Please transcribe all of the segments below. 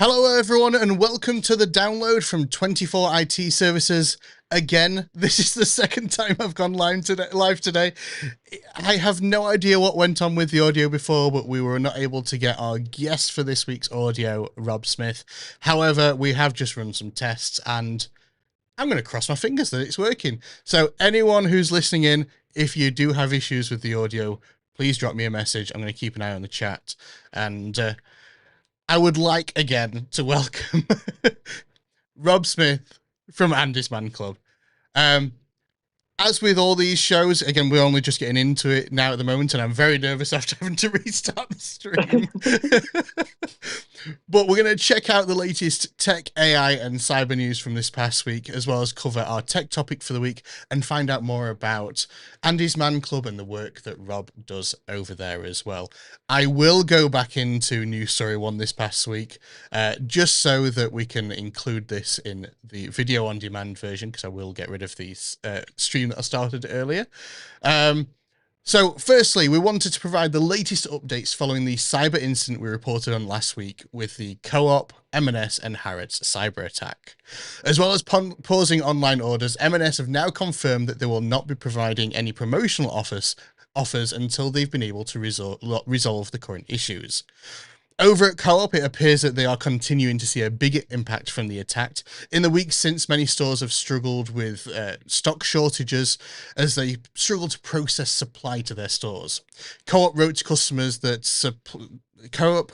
Hello everyone and welcome to the download from 24 IT Services. Again, this is the second time I've gone live today. I have no idea what went on with the audio before, but we were not able to get our guest for this week's audio, Rob Smith. However, we have just run some tests and I'm going to cross my fingers that it's working. So anyone who's listening in, if you do have issues with the audio, please drop me a message. I'm going to keep an eye on the chat. And I would like, again, to welcome Rob Smith from AndysManClub. As with all these shows, again, we're only just getting into it now at the moment, and I'm very nervous after having to restart the stream. But we're going to check out the latest tech, AI, and cyber news from this past week, as well as cover our tech topic for the week and find out more about AndysManClub and the work that Rob does over there as well. I will go back into News Story 1 this past week, just so that we can include this in the video on demand version, because I will get rid of the stream that I started earlier. So firstly, we wanted to provide the latest updates following the cyber incident we reported on last week with the Co-op, M&S and Harrods cyber attack. As well as pausing online orders, M&S have now confirmed that they will not be providing any promotional offers until they've been able to resolve the current issues. Over at Co-op, it appears that they are continuing to see a bigger impact from the attack. In the weeks since, many stores have struggled with stock shortages as they struggle to process supply to their stors. Co-op wrote to customers that Co-op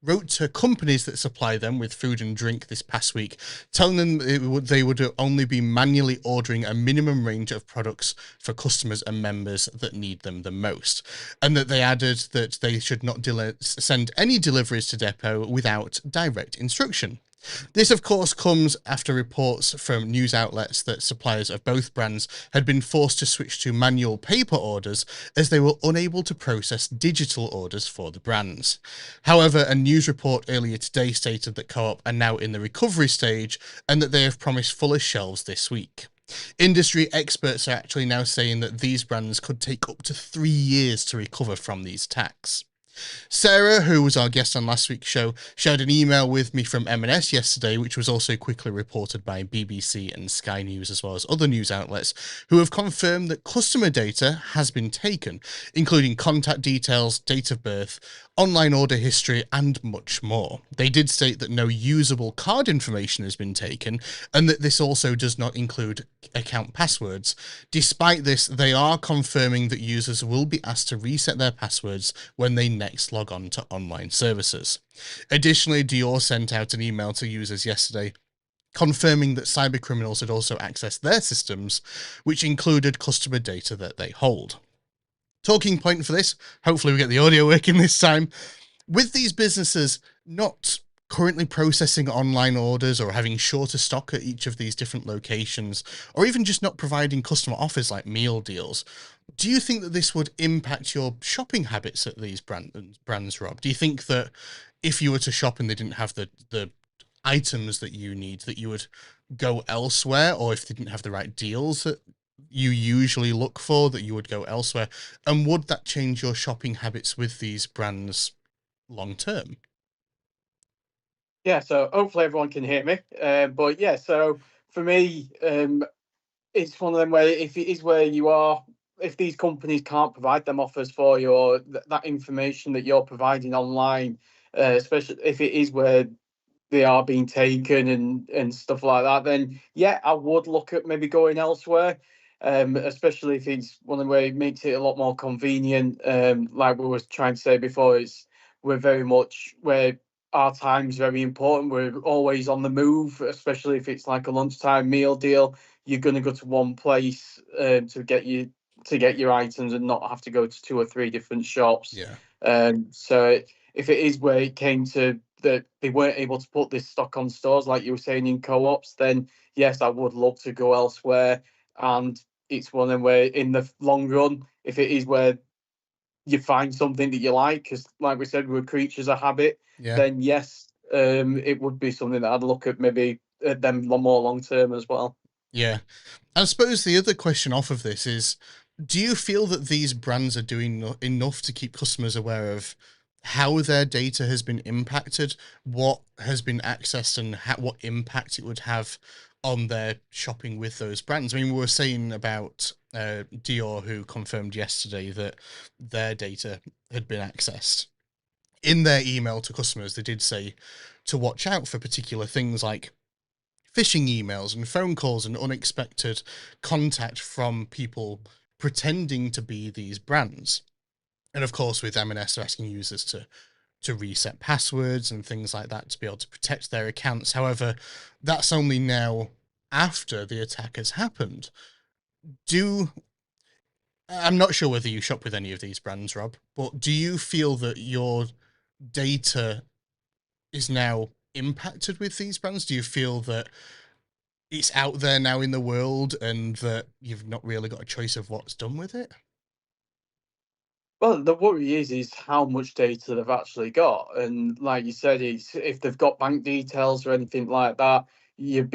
wrote to companies that supply them with food and drink this past week, telling them they would only be manually ordering a minimum range of products for customers and members that need them the most, and that they added that they should not send any deliveries to depot without direct instruction. This, of course, comes after reports from news outlets that suppliers of both brands had been forced to switch to manual paper orders as they were unable to process digital orders for the brands. However, a news report earlier today stated that Co-op are now in the recovery stage and that they have promised fuller shelves this week. Industry experts are actually now saying that these brands could take up to 3 years to recover from these attacks. Sarah, who was our guest on last week's show, shared an email with me from M&S yesterday, which was also quickly reported by BBC and Sky News, as well as other news outlets, who have confirmed that customer data has been taken, including contact details, date of birth, online order history, and much more. They did state that no usable card information has been taken, and that this also does not include account passwords. Despite this, they are confirming that users will be asked to reset their passwords when they next log on to online services. Additionally, Dior sent out an email to users yesterday confirming that cybercriminals had also accessed their systems, which included customer data that they hold. Talking point for this, hopefully we get the audio working this time, with these businesses not currently processing online orders or having shorter stock at each of these different locations, or even just not providing customer offers like meal deals, do you think that this would impact your shopping habits at these brands, Rob? Do you think that if you were to shop and they didn't have the items that you need, that you would go elsewhere, or if they didn't have the right deals that you usually look for, that you would go elsewhere? And would that change your shopping habits with these brands long term? Yeah, so hopefully everyone can hear me. But yeah, so for me, it's one of them where if it is where you are, if these companies can't provide them offers for you, or that information that you're providing online, especially if it is where they are being taken and stuff like that, then yeah, I would look at maybe going elsewhere. Especially if it's one of the way it makes it a lot more convenient. Like we were trying to say before, we're very much where our time's very important. We're always on the move, especially if it's like a lunchtime meal deal. You're going to go to one place to get your items and not have to go to 2 or 3 different shops. Yeah. So if it is where it came to that they weren't able to put this stock on stores, like you were saying in Co-ops, then yes, I would love to go elsewhere. And it's one of them where in the long run, if it is where you find something that you like, because like we said, we're creatures of habit, then yes, it would be something that I'd look at maybe at them more long term as well. Yeah. I suppose the other question off of this is, do you feel that these brands are doing enough to keep customers aware of how their data has been impacted, what has been accessed, and what impact it would have on their shopping with those brands. I mean, we were saying about Dior, who confirmed yesterday that their data had been accessed. In their email to customers, they did say to watch out for particular things like phishing emails and phone calls and unexpected contact from people pretending to be these brands. And of course, with M&S, they're asking users to reset passwords and things like that to be able to protect their accounts. However, that's only now after the attack has happened. I'm not sure whether you shop with any of these brands, Rob, but do you feel that your data is now impacted with these brands? Do you feel that it's out there now in the world and that you've not really got a choice of what's done with it? Well, the worry is how much data they've actually got, and like you said, it's if they've got bank details or anything like that, you're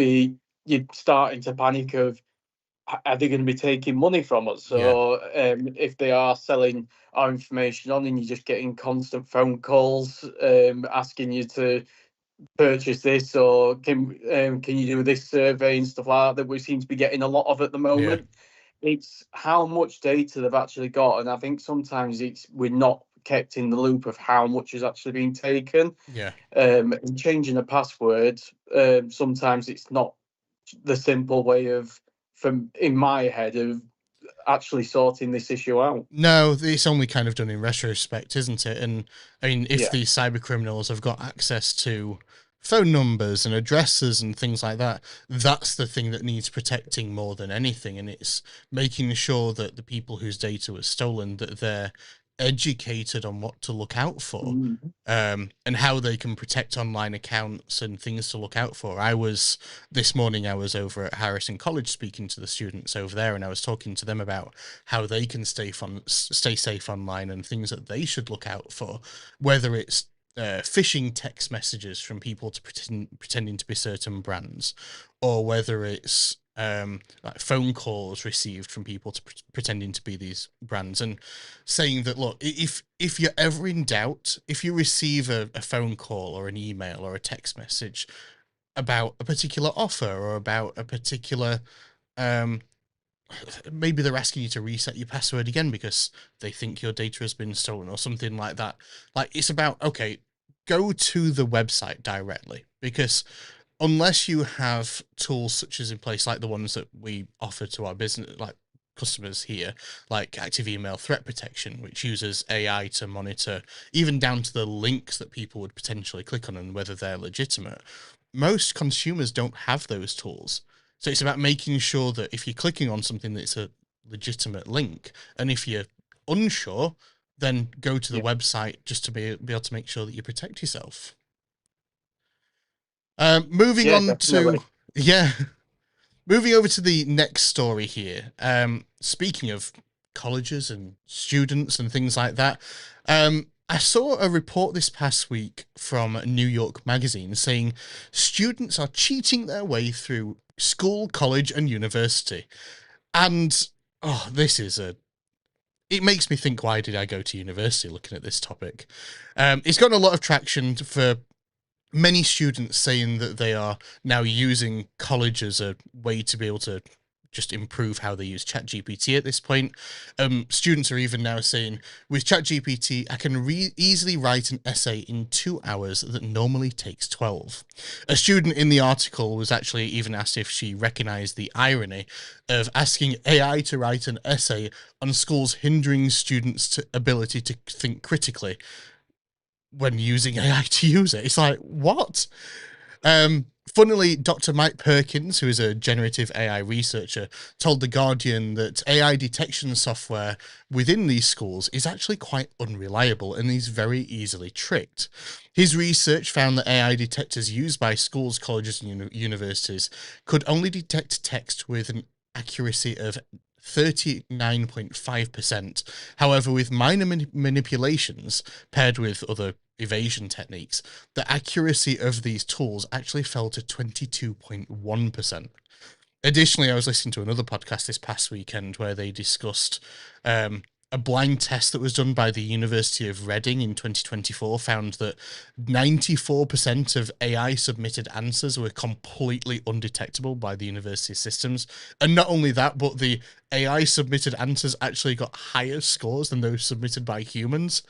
starting to panic of are they going to be taking money from us? Yeah, So if they are selling our information on, and you're just getting constant phone calls asking you to purchase this, or can you do this survey and stuff like that we seem to be getting a lot of at the yeah, moment. It's how much data they've actually got, and I think sometimes we're not kept in the loop of how much is actually being taken. yeah. And changing a password, sometimes it's not the simple way of, from in my head, of actually sorting this issue out. No, it's only kind of done in retrospect, isn't it? And I mean, if Yeah. these cyber criminals have got access to phone numbers and addresses and things like that, that's the thing that needs protecting more than anything. And it's making sure that the people whose data was stolen, that they're educated on what to look out for, Mhm. and how they can protect online accounts and things to look out for. This morning I was over at Harrison College speaking to the students over there, and I was talking to them about how they can stay safe online and things that they should look out for, whether it's phishing text messages from people pretending to be certain brands, or whether it's like phone calls received from people pretending to be these brands, and saying that, look, if you're ever in doubt, if you receive a phone call or an email or a text message about a particular offer or about a particular um maybe they're asking you to reset your password again because they think your data has been stolen or something like that. Like, it's about, okay, go to the website directly, because unless you have tools such as in place, like the ones that we offer to our business, like customers here, like active email threat protection, which uses AI to monitor even down to the links that people would potentially click on and whether they're legitimate. Most consumers don't have those tools. So it's about making sure that if you're clicking on something that's a legitimate link, and if you're unsure, then go to the Yeah. website just to be able to make sure that you protect yourself. Moving Yeah, on to, definitely. yeah, moving over to the next story here. Speaking of colleges and students and things like that, I saw a report this past week from New York Magazine saying students are cheating their way through school, college, and university. And oh, it makes me think, why did I go to university looking at this topic? It's gotten a lot of traction for many students saying that they are now using college as a way to be able to just improve how they use ChatGPT at this point. Students are even now saying, with ChatGPT, I can easily write an essay in 2 hours that normally takes 12. A student in the article was actually even asked if she recognized the irony of asking AI to write an essay on schools hindering students' ability to think critically when using AI to use it. It's like, what? Funnily, Dr. Mike Perkins, who is a generative AI researcher, told The Guardian that AI detection software within these schools is actually quite unreliable and is very easily tricked. His research found that AI detectors used by schools, colleges, and universities could only detect text with an accuracy of 39.5%. However, with minor manipulations paired with other evasion techniques, the accuracy of these tools actually fell to 22.1%. Additionally, I was listening to another podcast this past weekend where they discussed a blind test that was done by the University of Reading in 2024 found that 94% of AI submitted answers were completely undetectable by the university systems. And not only that, but the AI submitted answers actually got higher scores than those submitted by humans.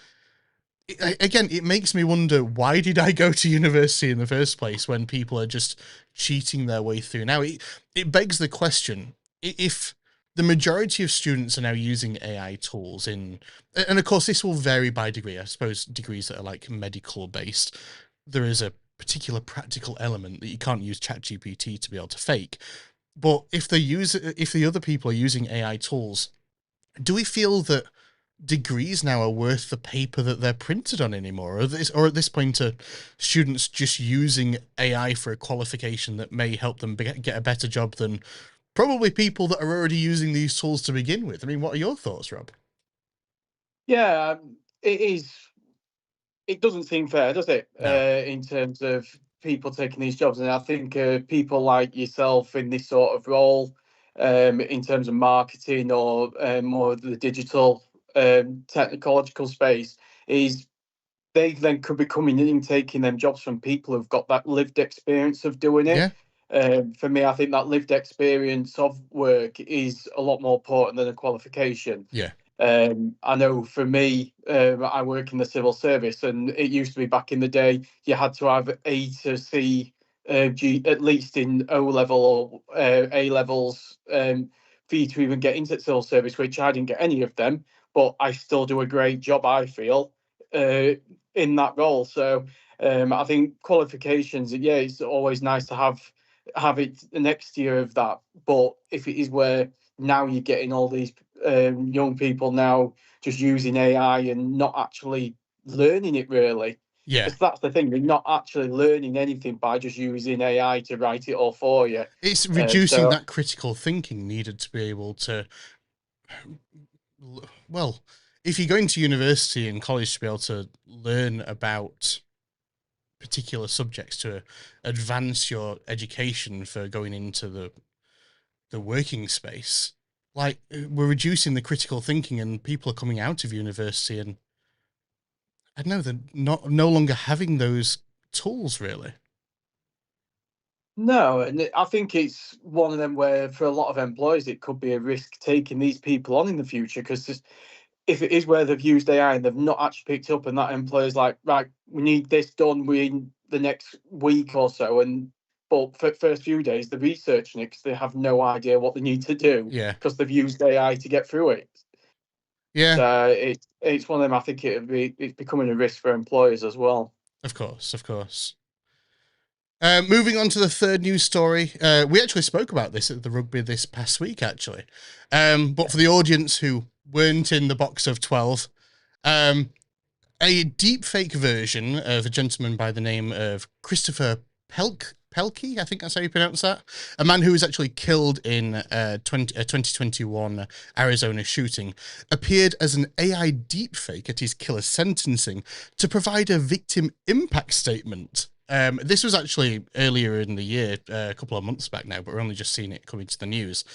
Again, it makes me wonder, why did I go to university in the first place when people are just cheating their way through? Now, it begs the question, if the majority of students are now using AI tools and of course, this will vary by degree. I suppose degrees that are like medical based, there is a particular practical element that you can't use ChatGPT to be able to fake. But if the other people are using AI tools, do we feel that degrees now are worth the paper that they're printed on anymore? Or at this point, are students just using AI for a qualification that may help them get a better job than probably people that are already using these tools to begin with? I mean, what are your thoughts, Rob? Yeah, it is. It doesn't seem fair, does it? No. In terms of people taking these jobs, and I think people like yourself in this sort of role, in terms of marketing or more of the digital technological space, is they then could be coming in and taking them jobs from people who've got that lived experience of doing it. Yeah. For me, I think that lived experience of work is a lot more important than a qualification. Yeah. I know for me, I work in the civil service, and it used to be back in the day you had to have A to C, G, at least in O level or A levels, for you to even get into the civil service, which I didn't get any of them, but I still do a great job, I feel, uh, in that role. So I think qualifications, yeah, it's always nice to have it next year of that. But if it is where now you're getting all these young people now just using AI and not actually learning it really. Yeah. Because that's the thing, you're not actually learning anything by just using AI to write it all for you. It's reducing So that critical thinking needed to be able to, well, if you're going to university and college to be able to learn about particular subjects to advance your education for going into the working space, like, we're reducing the critical thinking, and people are coming out of university and I don't know, they're no longer having those tools really. no, and I think it's one of them where for a lot of employers it could be a risk taking these people on in the future, because if it is where they've used AI and they've not actually picked up, and that employer's like, right, we need this done within the next week or so, and but for the first few days they're researching it because they have no idea what they need to do Yeah. because they've used AI to get through it. Yeah, So it's one of them. I think it's becoming a risk for employers as well. of course, of course. Moving on to the third news story. We actually spoke about this at the rugby this past week, actually. But for the audience who weren't in the box of 12, um, a deepfake version of a gentleman by the name of Christopher Pelkey, I think that's how you pronounce that, a man who was actually killed in 2021 Arizona shooting, appeared as an AI deepfake at his killer's sentencing to provide a victim impact statement. This was actually earlier in the year, a couple of months back now, but we're only just seeing it coming to the news.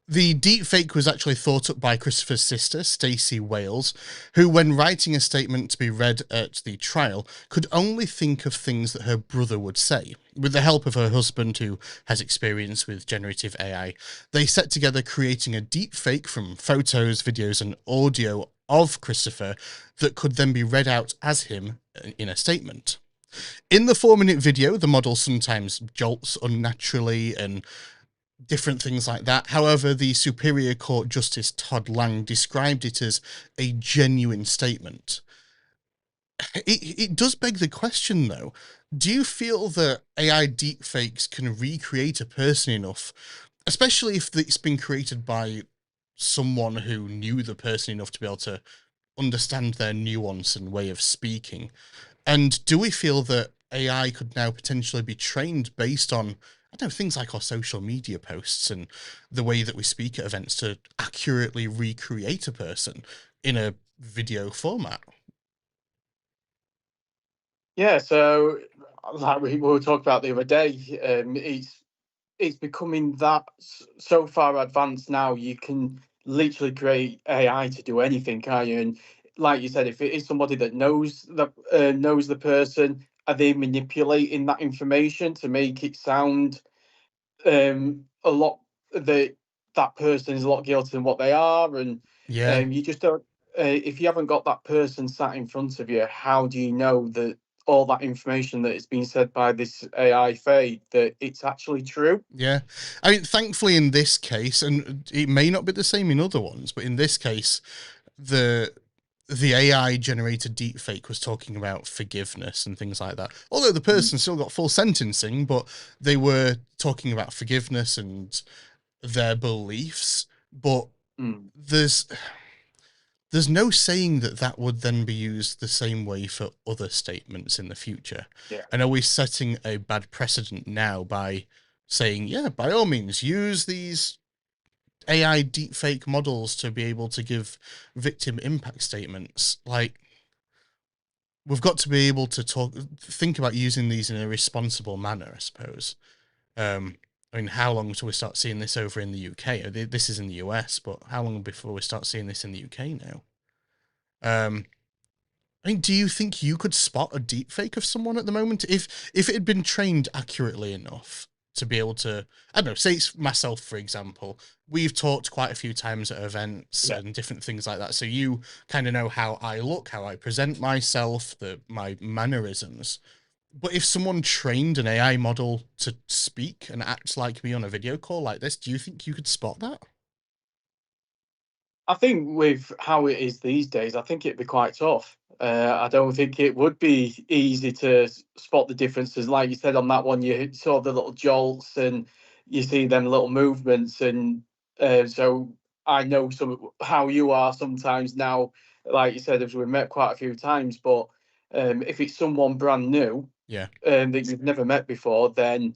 The deepfake was actually thought up by Christopher's sister, Stacey Wales, who, when writing a statement to be read at the trial, could only think of things that her brother would say. With the help of her husband, who has experience with generative AI, they set together creating a deepfake from photos, videos, and audio of Christopher that could then be read out as him in a statement. In the 4-minute video, the model sometimes jolts unnaturally and different things like that. However, the Superior Court Justice Todd Lang described it as a genuine statement. It does beg the question, though. Do you feel that AI deepfakes can recreate a person enough, especially if it's been created by someone who knew the person enough to be able to understand their nuance and way of speaking? And do we feel that AI could now potentially be trained based on, I don't know, things like our social media posts and the way that we speak at events to accurately recreate a person in a video format? Yeah, so like we were talking about the other day, it's becoming that so far advanced now. You can literally create AI to do anything, can't you? And like you said, if it is somebody that knows the person, are they manipulating that information to make it sound a lot that that person is a lot guiltier than what they are? And Yeah. you just don't. If you haven't got that person sat in front of you, how do you know that all that information that is being said by this AI fake that it's actually true? Yeah. I mean, thankfully in this case, and it may not be the same in other ones, but in this case, the AI generated deepfake was talking about forgiveness and things like that. Although the person still got full sentencing, but they were talking about forgiveness and their beliefs. But Mm, there's there's no saying that that would then be used the same way for other statements in the future. yeah. And are we setting a bad precedent now by saying, yeah, by all means, use these AI deepfake models to be able to give victim impact statements? Like, we've got to be able to think about using these in a responsible manner, I suppose. I mean, how long till we start seeing this over in the UK? This is in the US, but how long before we start seeing this in the UK now? I mean, do you think you could spot a deepfake of someone at the moment if it had been trained accurately enough to be able to, I don't know, say it's myself, for example. We've talked quite a few times at events Yeah. and different things like that. So you kind of know how I look, how I present myself, my mannerisms. But if someone trained an AI model to speak and act like me on a video call like this, do you think you could spot that? I think with how it is these days, I think it'd be quite tough. I don't think it would be easy to spot the differences. Like you said on that one, you saw the little jolts and you see them little movements, and so I know some how you are sometimes now. Like you said, as we've met quite a few times, but if it's someone brand new Yeah. that you've never met before, then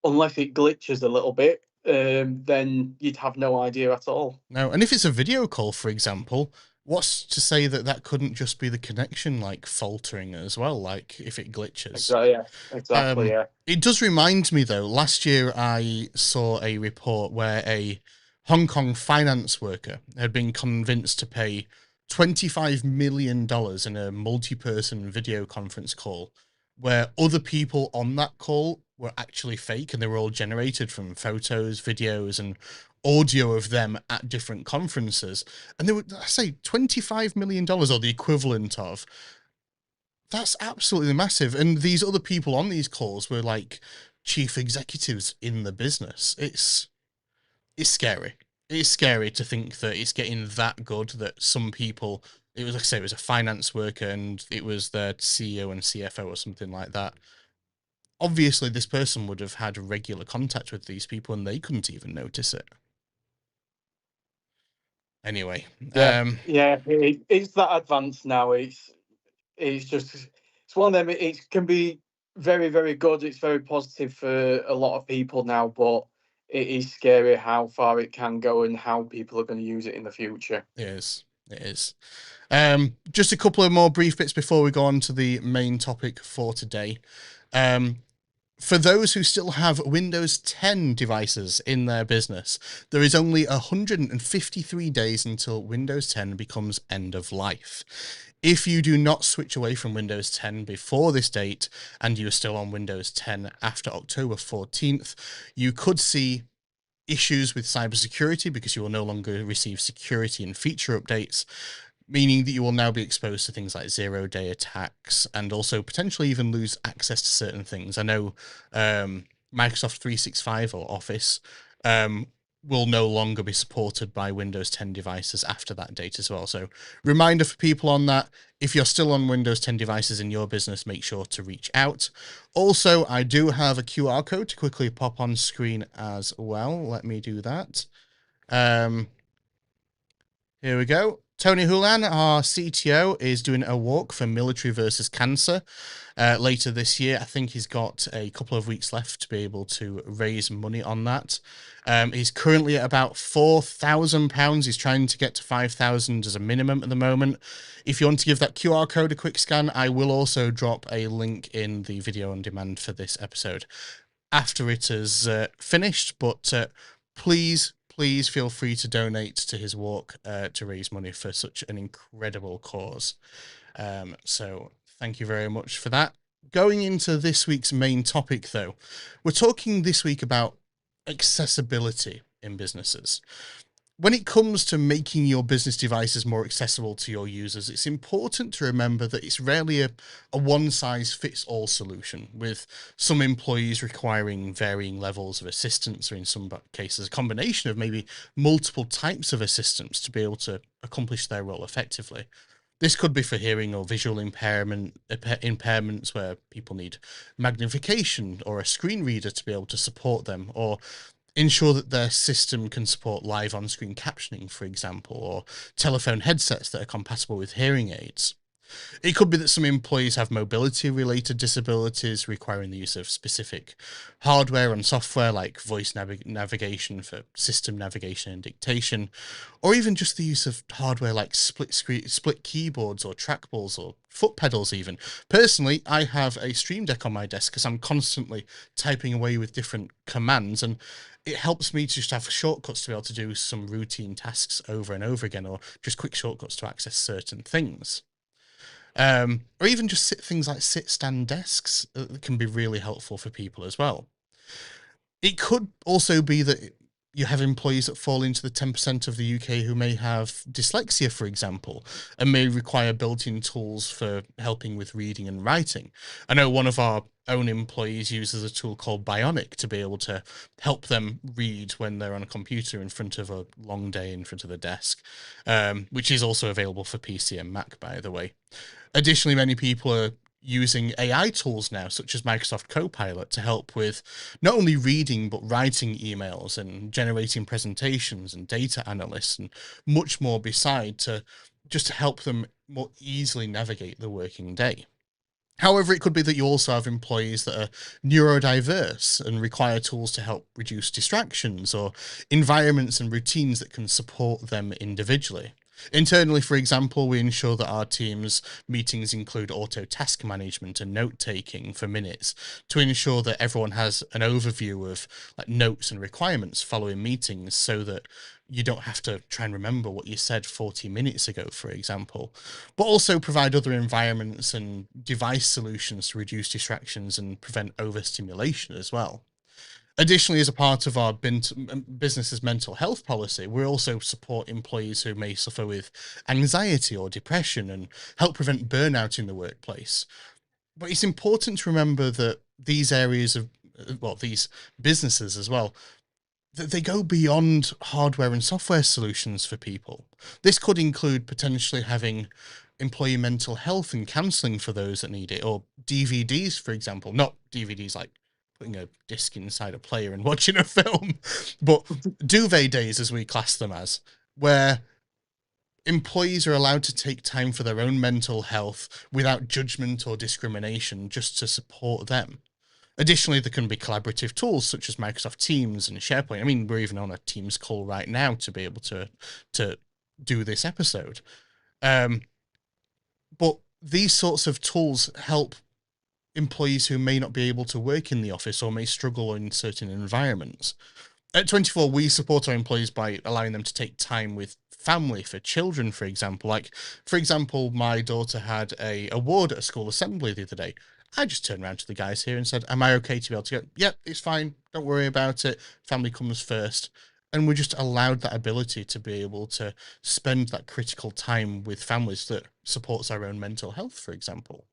unless it glitches a little bit, then you'd have no idea at all. No, and if it's a video call, for example, what's to say that that couldn't just be the connection like faltering as well, like if it glitches? Exactly. Yeah. Exactly. Yeah. It does remind me though, last year I saw a report where a Hong Kong finance worker had been convinced to pay $25 million in a multi-person video conference call where other people on that call were actually fake and they were all generated from photos, videos, and audio of them at different conferences. And they were, I say, $25 million or the equivalent of. That's absolutely massive. And these other people on these calls were like chief executives in the business. It's scary. It's scary to think that it's getting that good that some people, it was like I say, it was a finance worker and it was their CEO and CFO or something like that. Obviously, this person would have had regular contact with these people and they couldn't even notice it. Anyway, Yeah. Yeah. It's that advanced now. It's just it's one of them. It can be very very good. It's very positive for a lot of people now, but it is scary how far it can go and how people are going to use it in the future. it is. It is. Just a couple of more brief bits before we go on to the main topic for today. Um, for those who still have Windows 10 devices in their business, there is only 153 days until Windows 10 becomes end of life. If you do not switch away from Windows 10 before this date and you're still on Windows 10 after October 14th, you could see issues with cybersecurity because you will no longer receive security and feature updates, meaning that you will now be exposed to things like zero-day attacks and also potentially even lose access to certain things. I know Microsoft 365 or Office will no longer be supported by Windows 10 devices after that date as well. So reminder for people on that, if you're still on Windows 10 devices in your business, make sure to reach out. Also, I do have a QR code to quickly pop on screen as well. Let me do that. Here we go. Tony Houlihan, our CTO, is doing a walk for Military versus Cancer later this year. I think he's got a couple of weeks left to be able to raise money on that. He's currently at about £4,000. He's trying to get to 5,000 as a minimum at the moment. If you want to give that QR code a quick scan, I will also drop a link in the video on demand for this episode after it is finished. But please please feel free to donate to his walk to raise money for such an incredible cause. So thank you very much for that. Going into this week's main topic, though, we're talking this week about accessibility in businesses. When it comes to making your business devices more accessible to your users, it's important to remember that it's rarely a one-size-fits-all solution, with some employees requiring varying levels of assistance, or in some cases, a combination of maybe multiple types of assistance to be able to accomplish their role effectively. This could be for hearing or visual impairments where people need magnification or a screen reader to be able to support them, or ensure that their system can support live on-screen captioning, for example, or telephone headsets that are compatible with hearing aids. It could be that some employees have mobility-related disabilities requiring the use of specific hardware and software like voice navigation for system navigation and dictation, or even just the use of hardware like split keyboards or trackballs or foot pedals even. Personally, I have a Stream Deck on my desk because I'm constantly typing away with different commands, and it helps me to just have shortcuts to be able to do some routine tasks over and over again, or just quick shortcuts to access certain things. Or even just things like sit-stand desks can be really helpful for people as well. It could also be that you have employees that fall into the 10% of the UK who may have dyslexia, for example, and may require built-in tools for helping with reading and writing. I know one of our own employees uses a tool called Bionic to be able to help them read when they're on a computer in front of a long day in front of the desk, which is also available for PC and Mac, by the way. Additionally, many people are using AI tools now, such as Microsoft Copilot, to help with not only reading but writing emails and generating presentations and data analysts and much more beside, to just help them more easily navigate the working day. However, it could be that you also have employees that are neurodiverse and require tools to help reduce distractions, or environments and routines that can support them individually. Internally, for example, we ensure that our team's meetings include auto task management and note-taking for minutes to ensure that everyone has an overview of notes and requirements following meetings, so that you don't have to try and remember what you said 40 minutes ago, for example, but also provide other environments and device solutions to reduce distractions and prevent overstimulation as well. Additionally, as a part of our business's mental health policy, we also support employees who may suffer with anxiety or depression and help prevent burnout in the workplace. But it's important to remember that these areas of, well, these businesses as well, that they go beyond hardware and software solutions for people. This could include potentially having employee mental health and counselling for those that need it, or DVDs, for example, not DVDs like putting a disc inside a player and watching a film, but duvet days, as we class them as, where employees are allowed to take time for their own mental health without judgment or discrimination, just to support them. Additionally, there can be collaborative tools such as Microsoft Teams and SharePoint. I mean, we're even on a Teams call right now to be able to do this episode. But these sorts of tools help employees who may not be able to work in the office or may struggle in certain environments. At 24, we support our employees by allowing them to take time with family, for children, for example. Like, for example, my daughter had a award at a school assembly the other day. I just turned around to the guys here and said, am I okay to be able to go? Yep, it's fine. Don't worry about it. Family comes first. And we just allowed that ability to be able to spend that critical time with families that supports our own mental health, for example.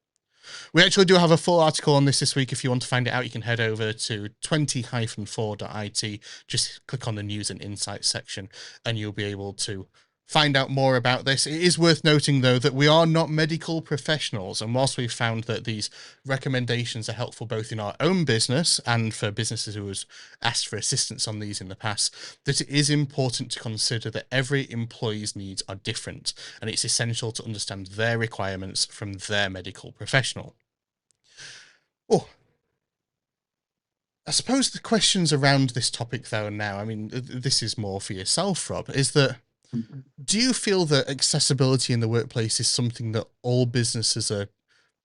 We actually do have a full article on this week. If you want to find it out, you can head over to 20-4.it. Just click on the news and insights section and you'll be able to find out more about this. It is worth noting, though, that we are not medical professionals, and whilst we've found that these recommendations are helpful both in our own business and for businesses who have asked for assistance on these in the past, that it is important to consider that every employee's needs are different, and it's essential to understand their requirements from their medical professional. Oh, I suppose the questions around this topic, though, now, I mean, this is more for yourself, Rob, is that do you feel that accessibility in the workplace is something that all businesses are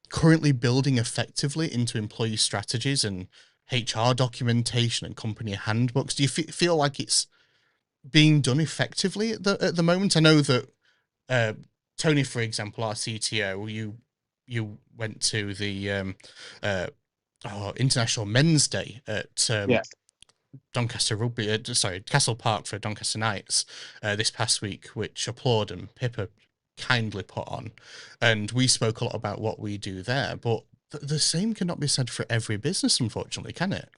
currently building effectively into employee strategies and HR documentation and company handbooks? Do you feel like it's being done effectively at the moment? I know that uh, Tony, for example, our CTO, you went to the uh, International Men's Day at Yeah, Doncaster Rugby, sorry, Castle Park for Doncaster Knights this past week, which Applaud and Pippa kindly put on, and we spoke a lot about what we do there. But the same cannot be said for every business, unfortunately, can it?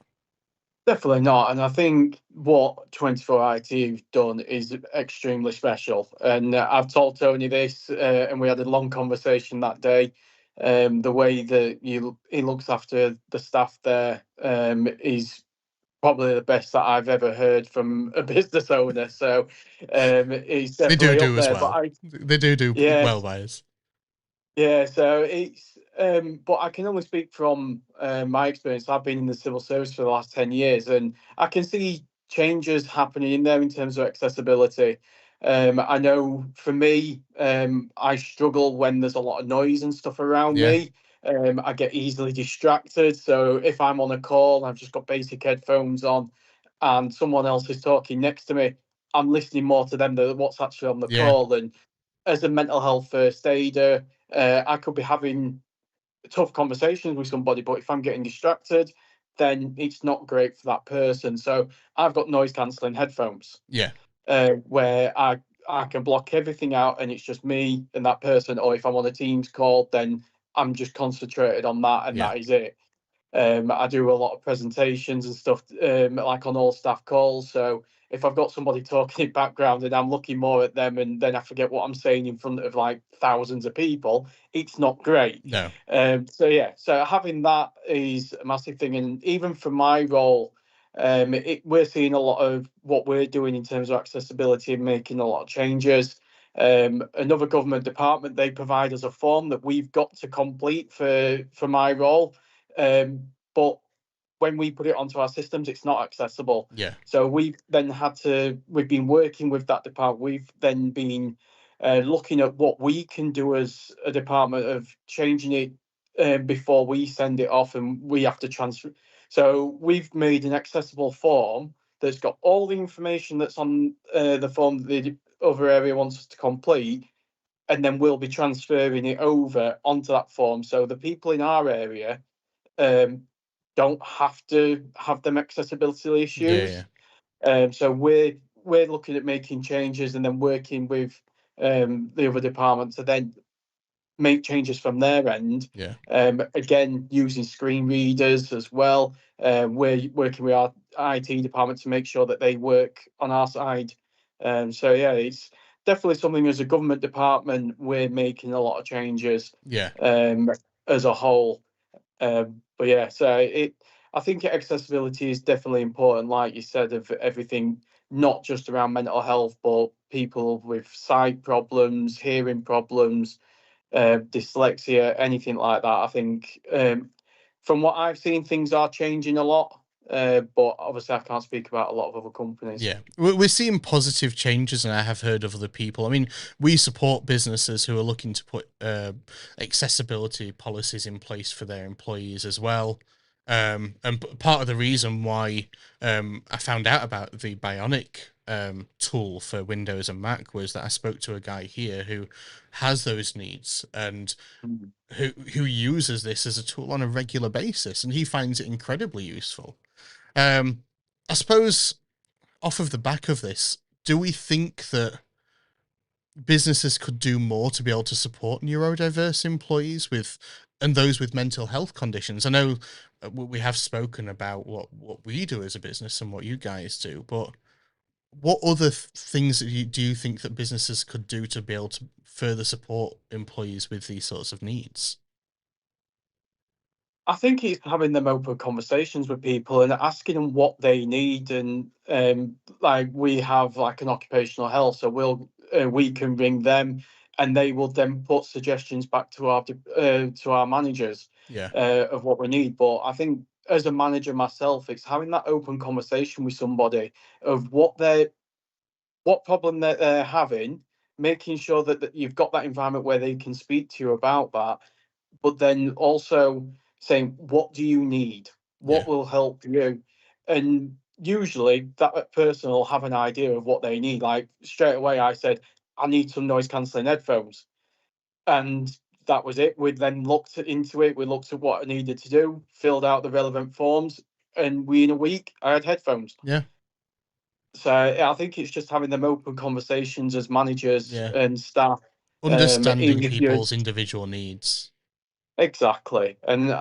definitely not. And I think what 24 IT have done is extremely special. And I've told Tony this, and we had a long conversation that day. The way that he looks after the staff there is probably the best that I've ever heard from a business owner. So he's They do definitely up do as there. But well. They do yeah, well by us. yeah, so it's but I can only speak from my experience. I've been in the civil service for the last 10 years, and I can see changes happening in there in terms of accessibility. I know for me, I struggle when there's a lot of noise and stuff around Yeah, me. I get easily distracted. So if I'm on a call, I've just got basic headphones on, and someone else is talking next to me, I'm listening more to them than what's actually on the yeah, call. And as a mental health first aider, I could be having tough conversations with somebody, but if I'm getting distracted, then it's not great for that person. So I've got noise cancelling headphones yeah, where I can block everything out and it's just me and that person. Or if I'm on a Teams call, then I'm just concentrated on that and yeah, that is it. I do a lot of presentations and stuff, like on all staff calls. So if I've got somebody talking in background and I'm looking more at them and then I forget what I'm saying in front of like thousands of people, it's not great. no, So yeah, so having that is a massive thing. And even for my role, we're seeing a lot of what we're doing in terms of accessibility and making a lot of changes. Another government department, they provide us a form that we've got to complete for my role, but when we put it onto our systems, it's not accessible. yeah, So we've been working with that department. We've then been looking at what we can do as a department of changing it before we send it off and we have to transfer. So we've made an accessible form that's got all the information that's on the form that the other area wants us to complete, and then we'll be transferring it over onto that form. So the people in our area um, don't have to have them accessibility yeah, yeah, issues. So we're looking at making changes and then working with the other department to then make changes from their end. yeah, Again, using screen readers as well. We're working with our IT department to make sure that they work on our side. So yeah, it's definitely something as a government department we're making a lot of changes yeah, um, as a whole. But yeah, so I think accessibility is definitely important, like you said, of everything, not just around mental health, but people with sight problems, hearing problems, dyslexia, anything like that. I think from what I've seen, things are changing a lot. But obviously, I can't speak about a lot of other companies. yeah. We're seeing positive changes, and I have heard of other people. I mean, we support businesses who are looking to put accessibility policies in place for their employees as well. And part of the reason why I found out about the Bionic tool for Windows and Mac was that I spoke to a guy here who has those needs and Mm. who uses this as a tool on a regular basis, and he finds it incredibly useful. Um, I suppose off of the back of this, do we think that businesses could do more to be able to support neurodiverse employees with and those with mental health conditions? I know we have spoken about what we do as a business and what you guys do, but what other things do you think that businesses could do to be able to further support employees with these sorts of needs? I think it's having them open conversations with people and asking them what they need, and like we have like an occupational health, so we can ring them, and they will then put suggestions back to our managers Yeah, of what we need. But I think as a manager myself, it's having that open conversation with somebody of what problem that they're having, making sure that you've got that environment where they can speak to you about that, but then also saying, what do you need? yeah, What will help you? And usually that person will have an idea of what they need. Like straight away, I said, I need some noise cancelling headphones. And that was it. We then looked into it. We looked at what I needed to do, filled out the relevant forms, and in a week, I had headphones. Yeah. So I think it's just having them open conversations as managers Yeah. and staff. Understanding Even if you're people's individual needs. exactly, and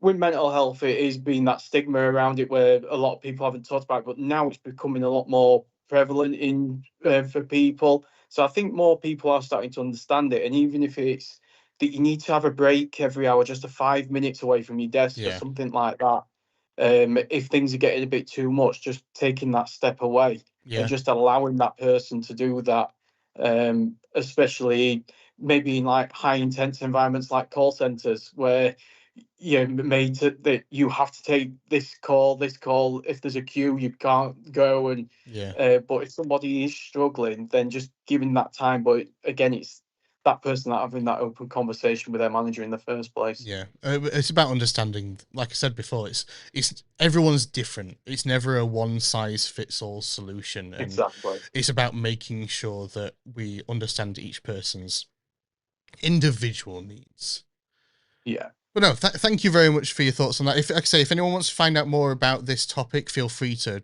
with mental health, it is been that stigma around it where a lot of people haven't talked about, but now it's becoming a lot more prevalent in for people. So I think more people are starting to understand it, and even if it's that you need to have a break every hour, just a 5 minutes away from your desk or Yeah. something like that. If things are getting a bit too much, just taking that step away and Yeah. just allowing that person to do that, especially maybe in like high intense environments like call centers where you're made to that you have to take this call. If there's a queue, you can't go. And Yeah. but if somebody is struggling, then just giving that time. But again, it's that person that having that open conversation with their manager in the first place. Yeah, it's about understanding. Like I said before, it's everyone's different. It's never a one size fits all solution, and Exactly. it's about making sure that we understand each person's individual needs. Yeah. But no, thank you very much for your thoughts on that. If, like I say, if anyone wants to find out more about this topic, feel free to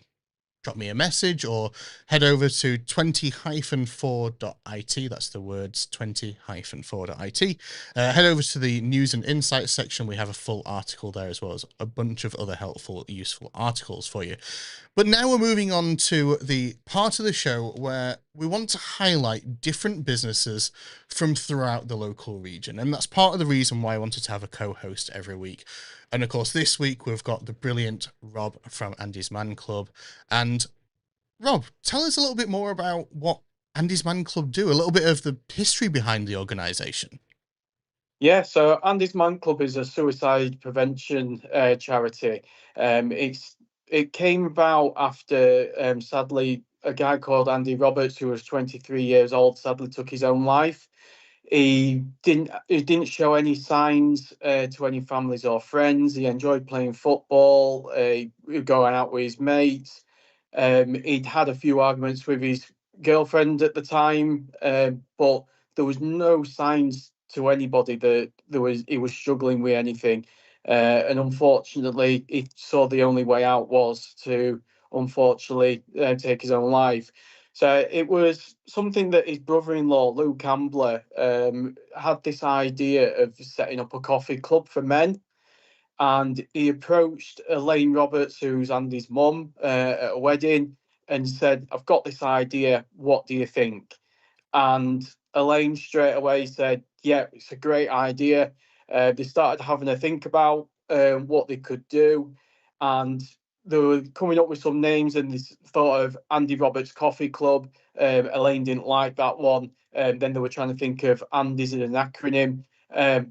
drop me a message or head over to 20-4.it. That's the words 20-4.it. Head over to the news and insights section. We have a full article there as well as a bunch of other helpful, useful articles for you. But now we're moving on to the part of the show where we want to highlight different businesses from throughout the local region. And that's part of the reason why I wanted to have a co-host every week. And of course, this week we've got the brilliant Rob from AndysManClub. And Rob, tell us a little bit more about what AndysManClub do, a little bit of the history behind the organisation. Yeah, so AndysManClub is a suicide prevention charity. It came about after sadly a guy called Andy Roberts, who was 23 years old, sadly took his own life. He didn't show any signs to any families or friends. He enjoyed playing football, going out with his mates. He'd had a few arguments with his girlfriend at the time, but there was no signs to anybody that he was struggling with anything. And unfortunately, he saw the only way out was to unfortunately take his own life. So it was something that his brother-in-law, Luke Ambler, had this idea of setting up a coffee club for men. And he approached Elaine Roberts, who's Andy's mum, at a wedding and said, I've got this idea. What do you think? And Elaine straight away said, yeah, it's a great idea. They started having a think about what they could do. And they were coming up with some names and they thought of Andy Roberts Coffee Club. Elaine didn't like that one. Then they were trying to think of Andy's as an acronym.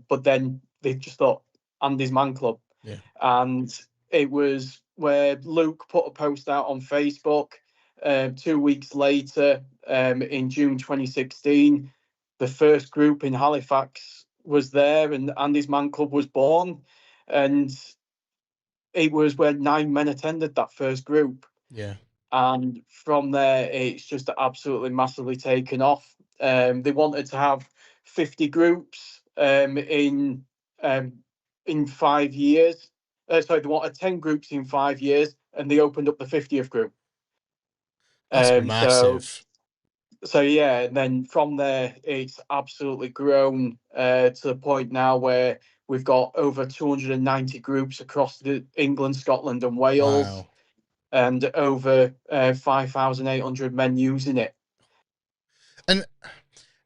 But then they just thought Andy's Man Club. Yeah. And it was where Luke put a post out on Facebook. 2 weeks later, in June 2016, the first group in Halifax was there, and Andy's Man Club was born. And it was where 9 men attended that first group. Yeah. And from there, it's just absolutely massively taken off. They wanted to have 50 groups um, in 5 years. Sorry, they wanted 10 groups in 5 years, and they opened up the 50th group. That's Um, so massive. so yeah, and then from there it's absolutely grown to the point now where we've got over 290 groups across England, Scotland, and Wales, Wow. and over 5,800 men using it. And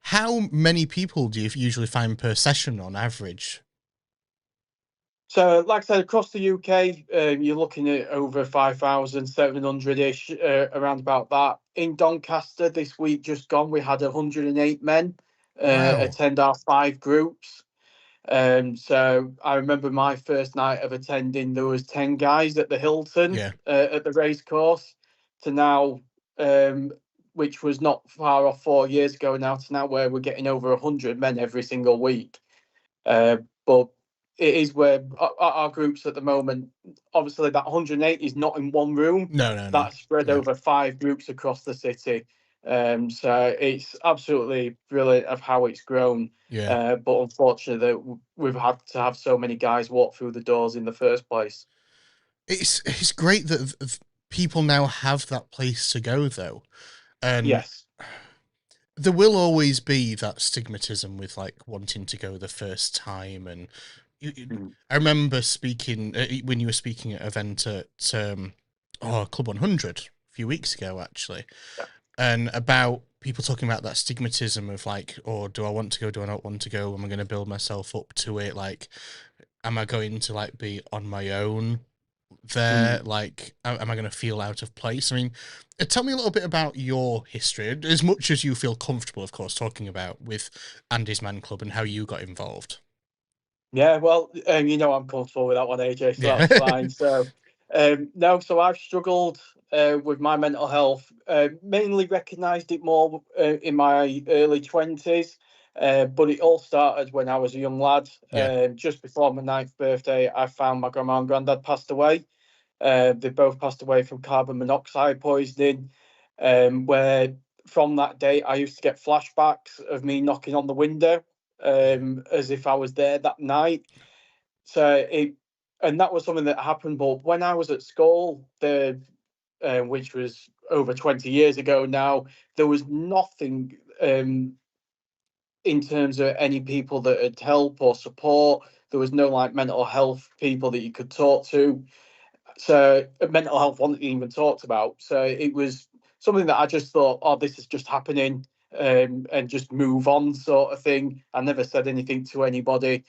how many people do you usually find per session on average? So, like I said, across the UK, you're looking at over 5,700 ish, around about that. In Doncaster this week just gone, we had 108 men Wow. attend our 5 groups. So I remember my first night of attending, there was 10 guys at the Hilton Yeah. at the race course, to now, um, which was not far off 4 years ago now, to now where we're getting over 100 men every single week. But it is where our groups at the moment, obviously that 108 is not in one room. No. That's spread Yeah. over 5 groups across the city. So it's absolutely brilliant of how it's grown. Yeah. But unfortunately, we've had to have so many guys walk through the doors in the first place. It's great that people now have that place to go, though. And Yes. there will always be that stigmatism with like wanting to go the first time. And Mm. I remember speaking when you were speaking at an event at Club 100 a few weeks ago, actually, Yeah. and about people talking about that stigmatism of like, oh, do I want to go? Do I not want to go? Am I going to build myself up to it? Like, am I going to like be on my own there? Mm. Like, am I going to feel out of place? I mean, tell me a little bit about your history, as much as you feel comfortable, of course, talking about with AndysManClub and how you got involved. Yeah, well, I'm comfortable with that one, AJ, so Yeah. that's fine. So, no, so I've struggled with my mental health, mainly recognised it more in my early 20s, but it all started when I was a young lad. Yeah. Just before my 9th birthday, I found my grandma and granddad passed away. They both passed away from carbon monoxide poisoning, where from that day I used to get flashbacks of me knocking on the window as if I was there that night. And that was something that happened. But when I was at school, which was over 20 years ago now, there was nothing in terms of any people that had help or support. There was no like mental health people that you could talk to. So mental health wasn't even talked about. So it was something that I just thought, oh, this is just happening, and just move on, sort of thing. I never said anything to anybody.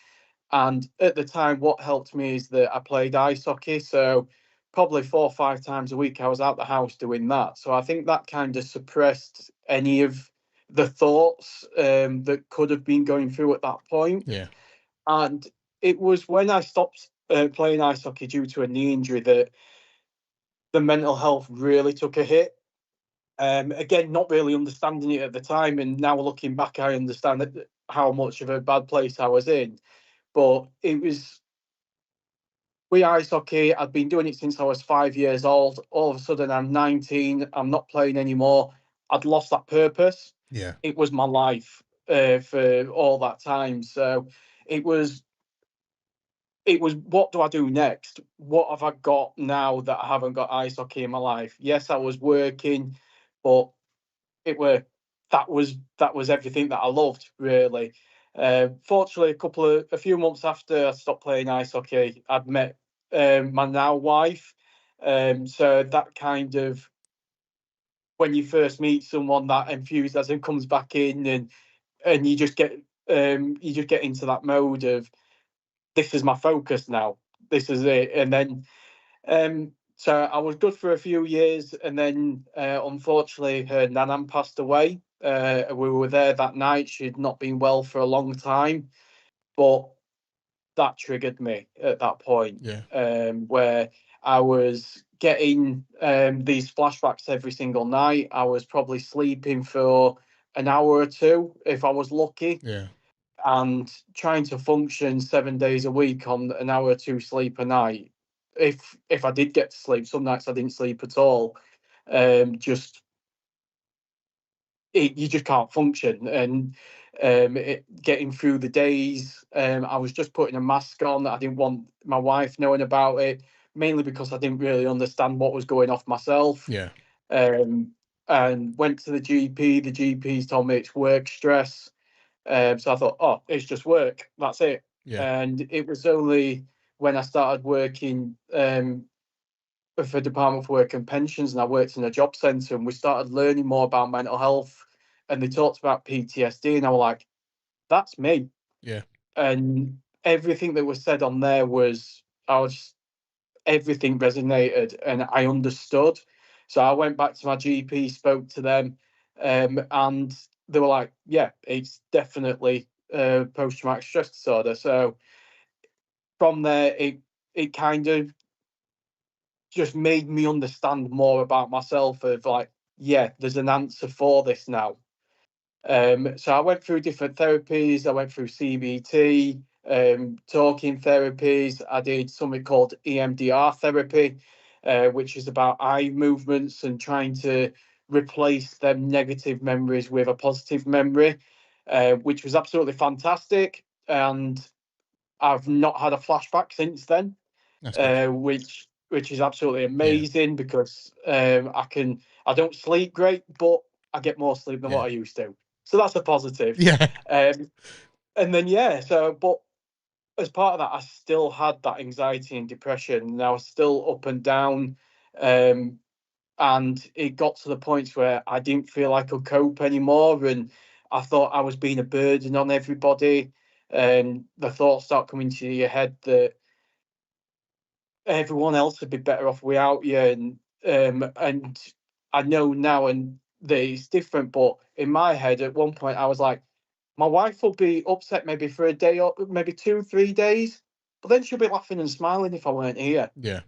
And at the time, what helped me is that I played ice hockey. So probably 4 or 5 times a week, I was out the house doing that. So I think that kind of suppressed any of the thoughts that could have been going through at that point. Yeah. And it was when I stopped playing ice hockey due to a knee injury that the mental health really took a hit. Again, not really understanding it at the time, and now looking back, I understand how much of a bad place I was in. But it was with ice hockey. I'd been doing it since I was 5 years old. All of a sudden, I'm 19. I'm not playing anymore. I'd lost that purpose. Yeah. It was my life for all that time. So it was what do I do next? What have I got now that I haven't got ice hockey in my life? Yes, I was working, but it were that was everything that I loved really. Fortunately, a few months after I stopped playing ice hockey, I'd met my now wife. So that kind of when you first meet someone, that enthusiasm comes back in, and you just get into that mode of this is my focus now. This is it. And then so I was good for a few years, and then unfortunately her nanam passed away. We were there that night. She'd not been well for a long time, but that triggered me at that point, Yeah. where I was getting these flashbacks every single night. I was probably sleeping for an hour or two if I was lucky, Yeah. and trying to function 7 days a week on an hour or two sleep a night. If I did get to sleep, some nights I didn't sleep at all. Just you just can't function, and getting through the days. I was just putting a mask on. I didn't want my wife knowing about it, mainly because I didn't really understand what was going off myself. Yeah. Um, and went to the GP. The GP's told me it's work stress. So I thought, oh, it's just work. That's it. Yeah. And it was only when I started working for Department for Work and Pensions, and I worked in a job centre, and we started learning more about mental health, and they talked about PTSD, and I was like, that's me. Yeah. And everything that was said on there everything resonated, and I understood. So I went back to my GP, spoke to them, and they were like, yeah, it's definitely post traumatic stress disorder. So from there, it kind of just made me understand more about myself of like, yeah, there's an answer for this now. So I went through different therapies. I went through CBT. talking therapies. I did something called EMDR therapy, which is about eye movements and trying to replace them negative memories with a positive memory, which was absolutely fantastic. And I've not had a flashback since then, That's good. which is absolutely amazing because I don't sleep great, but I get more sleep than what I used to. So that's a positive. Yeah. And then but as part of that, I still had that anxiety and depression, and I was still up and down. And it got to the point where I didn't feel I could cope anymore, and I thought I was being a burden on everybody. And the thoughts start coming to your head that everyone else would be better off without you, and I know now and that it's different, but in my head at one point I was like, my wife will be upset maybe for a day or maybe 2 3 days, but then she'll be laughing and smiling if I weren't here. Yeah.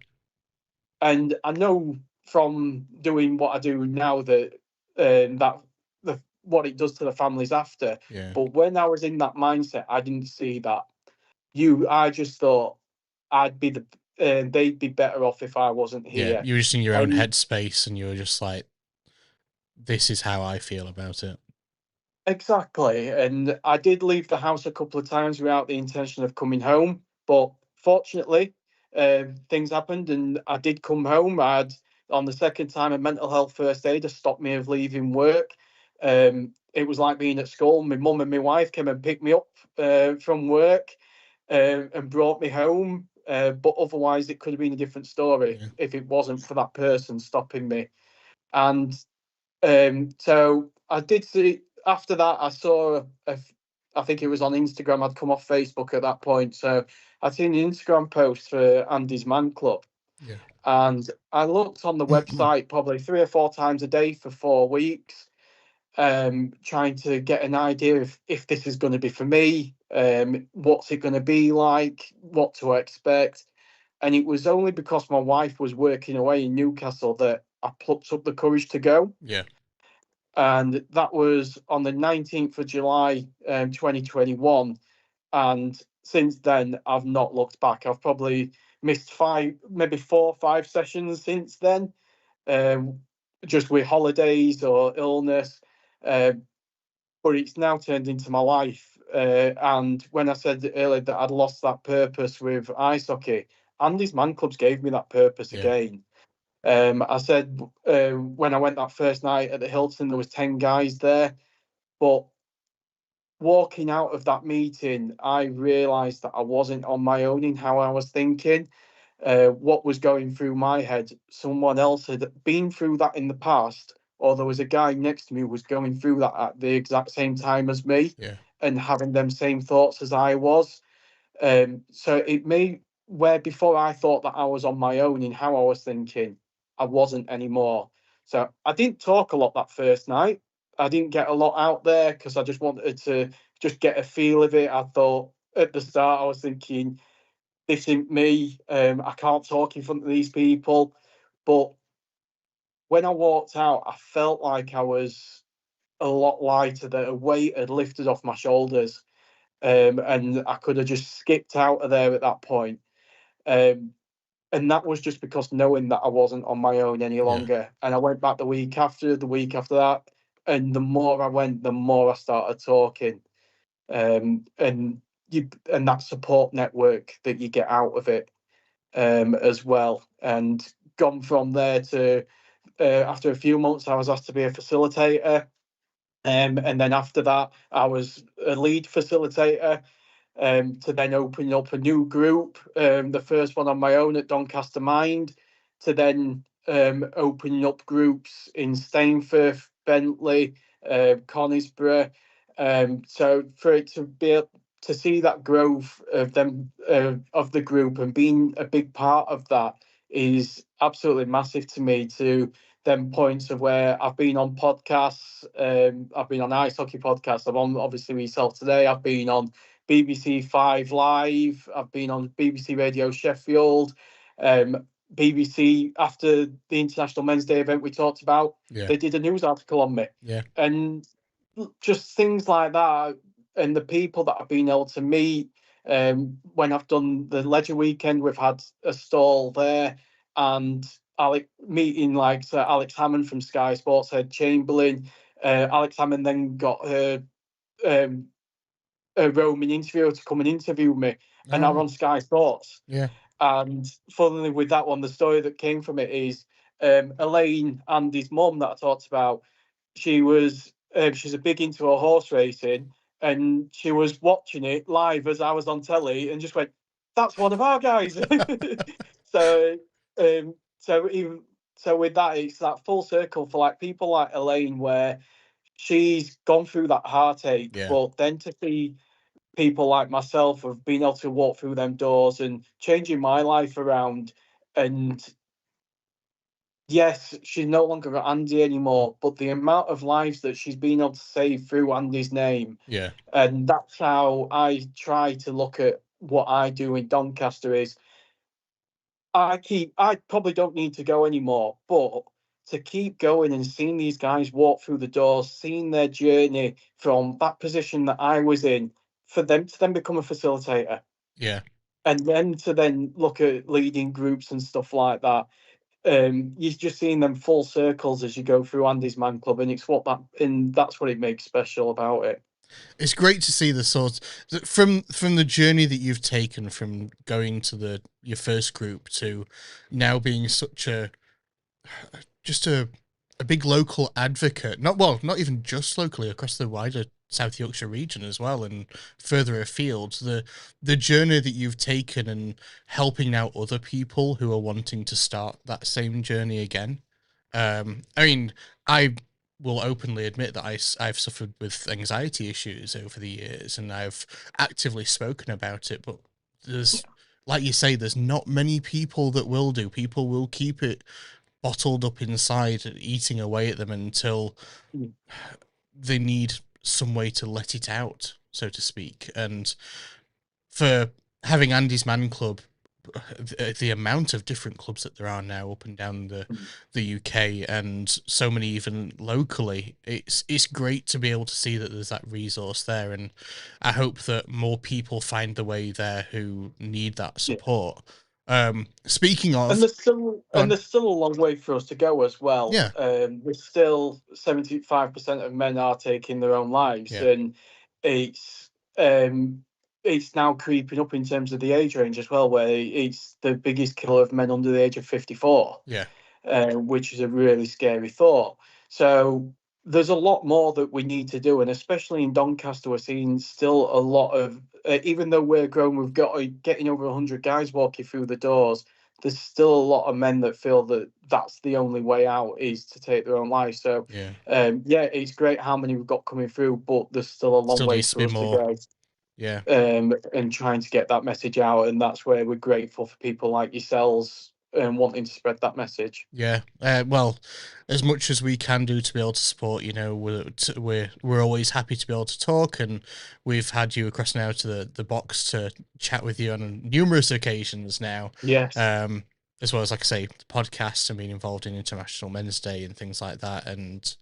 And I know from doing what I do now that that what it does to the families after. Yeah. But when I was in that mindset, I didn't see that. I just thought I'd be they'd be better off if I wasn't Yeah. here. You were just in your own And headspace and you were just like, this is how I feel about it. exactly. And I did leave the house a couple of times without the intention of coming home. But fortunately, things happened and I did come home. I had, on the second time, a mental health first aider stopped me of leaving work. It was like being at school. My mum and my wife came and picked me up from work and brought me home. But otherwise, it could have been a different story Yeah. if it wasn't for that person stopping me. And so I did see after that. I saw, I think it was on Instagram. I'd come off Facebook at that point, so I'd seen an Instagram post for AndysManClub, Yeah. and I looked on the website probably 3 or 4 times a day for 4 weeks, trying to get an idea if this is going to be for me, what's it going to be like, what to expect. And it was only because my wife was working away in Newcastle that I plucked up the courage to go. Yeah. And that was on the 19th of July, 2021. And since then, I've not looked back. I've probably missed maybe 4 or 5 sessions since then, um, just with holidays or illness. Um, but it's now turned into my life. And when I said earlier that I'd lost that purpose with ice hockey, Andy's Man Clubs gave me that purpose Yeah. again. I said when I went that first night at the Hilton, there was 10 guys there, but walking out of that meeting, I realised that I wasn't on my own in how I was thinking. What was going through my head, someone else had been through that in the past, or there was a guy next to me who was going through that at the exact same time as me Yeah. and having them same thoughts as I was. So it made where before I thought that I was on my own in how I was thinking, I wasn't anymore. So I didn't talk a lot that first night. I didn't get a lot out there because I just wanted to just get a feel of it. I thought at the start I was thinking, this isn't me. I can't talk in front of these people. But when I walked out, I felt like I was a lot lighter, that a weight had lifted off my shoulders. And I could have just skipped out of there at that point. Um, and that was just because knowing that I wasn't on my own any Yeah. longer. And I went back the week after that, and the more I went, the more I started talking. And and that support network that you get out of it, as well. And gone from there to after a few months, I was asked to be a facilitator. And then after that, I was a lead facilitator, to then open up a new group, the first one on my own at Doncaster Mind, to then opening up groups in Stainforth, Bentley, Conisborough. So for it to be to see that growth of them of the group and being a big part of that is absolutely massive to me. To them points of where I've been on podcasts, I've been on ice hockey podcasts. I'm on obviously myself today. I've been on BBC Five Live. I've been on BBC Radio Sheffield. BBC, after the International Men's Day event we talked about, Yeah. they did a news article on me. Yeah. And just things like that, and the people that I've been able to meet, When I've done the Ledger weekend, we've had a stall there, and meeting like Sir Alex Hammond from Sky Sports, Head Chamberlain. Alex Hammond then got um, a roaming interviewer to come and interview me, and All now we're right. on Sky Sports. Yeah. And funnily, with that one, the story that came from it is Elaine, Andy's mum that I talked about. She's a big into her horse racing, and she was watching it live as I was on telly, and just went, "That's one of our guys." so, um, so even so, with that, it's that full circle for like people like Elaine, where she's gone through that heartache, Yeah. but then to see people like myself have been able to walk through them doors and changing my life around. And yes, she's no longer got Andy anymore, but the amount of lives that she's been able to save through Andy's name, Yeah. and that's how I try to look at what I do in Doncaster is I probably don't need to go anymore, but to keep going and seeing these guys walk through the doors, seeing their journey from that position that I was in, for them to then become a facilitator, Yeah. and then to then look at leading groups and stuff like that. You're just seeing them full circles as you go through Andy's Man Club, and that's what it makes special about it. It's great to see the sort from the journey that you've taken from going to your first group to now being such just a big local advocate. Not even just locally, across the wider South Yorkshire region as well, and further afield. The journey that you've taken and helping out other people who are wanting to start that same journey again. I mean, I will openly admit that I've suffered with anxiety issues over the years, and I've actively spoken about it. But there's, like you say, there's not many people that will do. People will keep it bottled up inside, eating away at them until Mm. they need some way to let it out, so to speak. And for having Andy's Man Club, the amount of different clubs that there are now up and down the UK, and so many even locally, it's great to be able to see that there's that resource there, and I hope that more people find the way there who need that Yeah. support. Speaking And of, there's still go on. a long way for us to go as well. Yeah, There's still 75% of men are taking their own lives, yeah, and it's um, it's now creeping up in terms of the age range as well, where it's the biggest killer of men under the age of 54, yeah, which is a really scary thought. So there's a lot more that we need to do, and especially in Doncaster, we're seeing still a lot of, even though we're grown, we've got getting over 100 guys walking through the doors. There's still a lot of men that feel that that's the only way out is to take their own lives. So, yeah. yeah, it's great how many we've got coming through, but there's still a long Still way needs to be for us to more. go. Yeah. And trying to get that message out, and that's where we're grateful for people like yourselves and wanting to spread that message. Yeah, well, as much as we can do to be able to support, we're always happy to be able to talk, and we've had you across now to the box to chat with you on numerous occasions now, Yes. as well as, like I say, the podcast and being involved in International Men's Day and things like that. And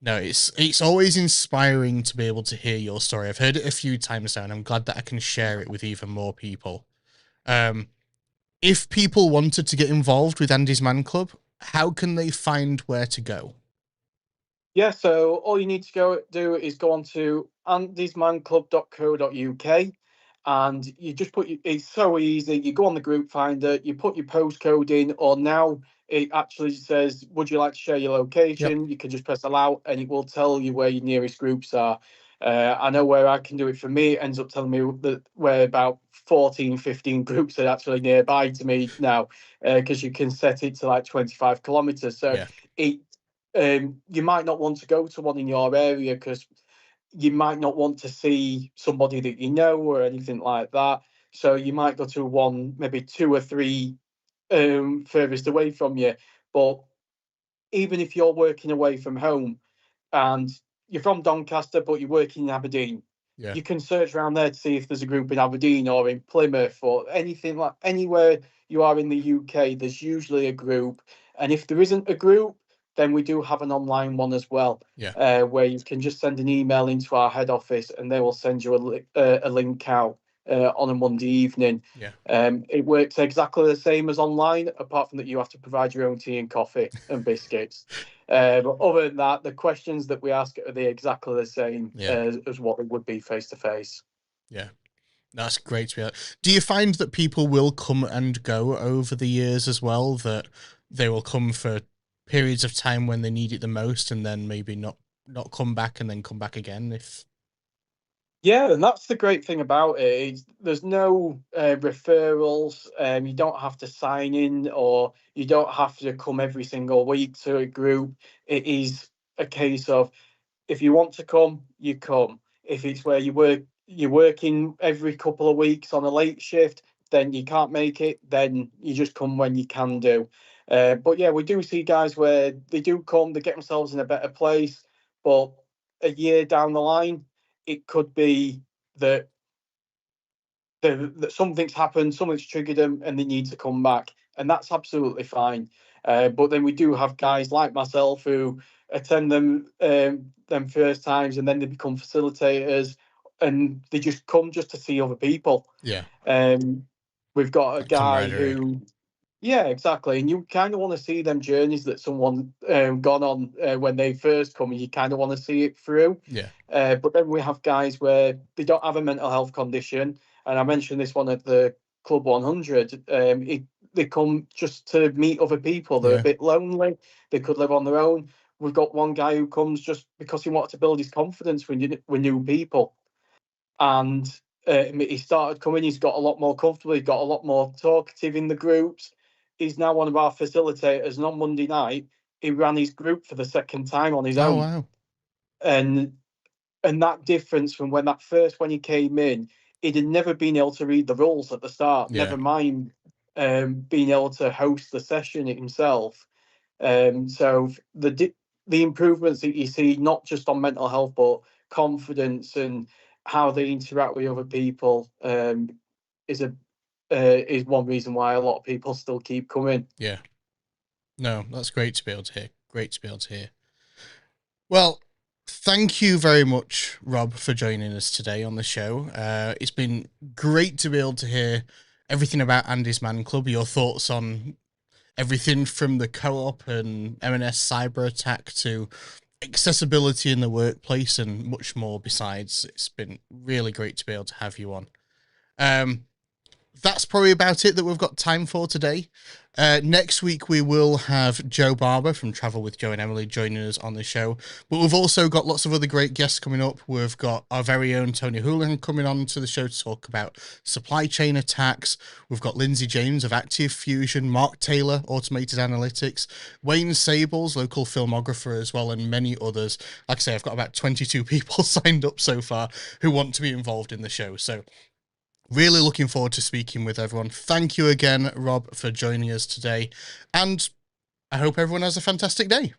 no, it's always inspiring to be able to hear your story. I've heard it a few times now, and I'm glad that I can share it with even more people. Um, if people wanted to get involved with Andy's Man Club, how can they find where to go? Yeah, so all you need to go do is go on to andysmanclub.co.uk, and you just it's so easy. You go on the group finder, you put your postcode in, or now it actually says, would you like to share your Yep. location? You can just press allow, and it will tell you where your nearest groups are. I know where I can do it for me. It ends up telling me that where about 14, 15 groups are actually nearby to me now, because you can set it to like 25 kilometers. So Yeah. it you might not want to go to one in your area because you might not want to see somebody that you know or anything like that. So you might go to one, maybe two or three furthest away from you. But even if you're working away from home and you're from Doncaster but you're working in Aberdeen, Yeah. you can search around there to see if there's a group in Aberdeen or in Plymouth or anything like anywhere you are in the UK. There's usually a group, and if there isn't a group, then we do have an online one as well, Yeah. where you can just send an email into our head office and they will send you a link out. on a Monday evening. Yeah. It works exactly the same as online, apart from that you have to provide your own tea and coffee and biscuits. But other than that, the questions that we ask are exactly the same as what it would be face to face. Yeah. That's great to hear. Do you find that people will come and go over the years as well, that they will come for periods of time when they need it the most and then maybe not come back and then come back again if... Yeah, and that's the great thing about it. There's no referrals. You don't have to sign in, or you don't have to come every single week to a group. It is a case of, if you want to come, you come. If it's where you're working every couple of weeks on a late shift, then you can't make it, then you just come when you can do. But yeah, we do see guys where they do come, they get themselves in a better place, but a year down the line, it could be that that something's happened, something's triggered them, and they need to come back, and that's absolutely fine. But then we do have guys like myself who attend them first times, and then they become facilitators, and they just come just to see other people. Yeah. We've got a That guy camaraderie. who, yeah, exactly, and you kind of want to see them journeys that someone gone on when they first come, and you kind of want to see it through. Yeah. But then we have guys where they don't have a mental health condition, and I mentioned this one at the Club 100. They come just to meet other people. They're a bit lonely. They could live on their own. We've got one guy who comes just because he wanted to build his confidence with new people, and he started coming. He's got a lot more comfortable. He got a lot more talkative in the groups. He's now one of our facilitators, and on Monday night he ran his group for the second time on his Oh, own. wow. And that difference from when he came in, he'd had never been able to read the rules at the start. Yeah. Never mind being able to host the session himself. So the improvements that you see, not just on mental health, but confidence and how they interact with other people, is one reason why a lot of people still keep coming. Yeah. No, that's great to be able to hear. Great to be able to hear. Well, thank you very much, Rob, for joining us today on the show. It's been great to be able to hear everything about AndysManClub, your thoughts on everything from the co-op and M&S cyber attack to accessibility in the workplace and much more besides. It's been really great to be able to have you on. That's probably about it that we've got time for today. Next week, we will have Joe Barber from Travel with Joe and Emily joining us on the show. But we've also got lots of other great guests coming up. We've got our very own Tony Houlihan coming on to the show to talk about supply chain attacks. We've got Lindsay James of Active Fusion, Mark Taylor, Automated Analytics, Wayne Sables, local filmographer as well, and many others. Like I say, I've got about 22 people signed up so far who want to be involved in the show. So really looking forward to speaking with everyone. Thank you again, Rob, for joining us today. And I hope everyone has a fantastic day.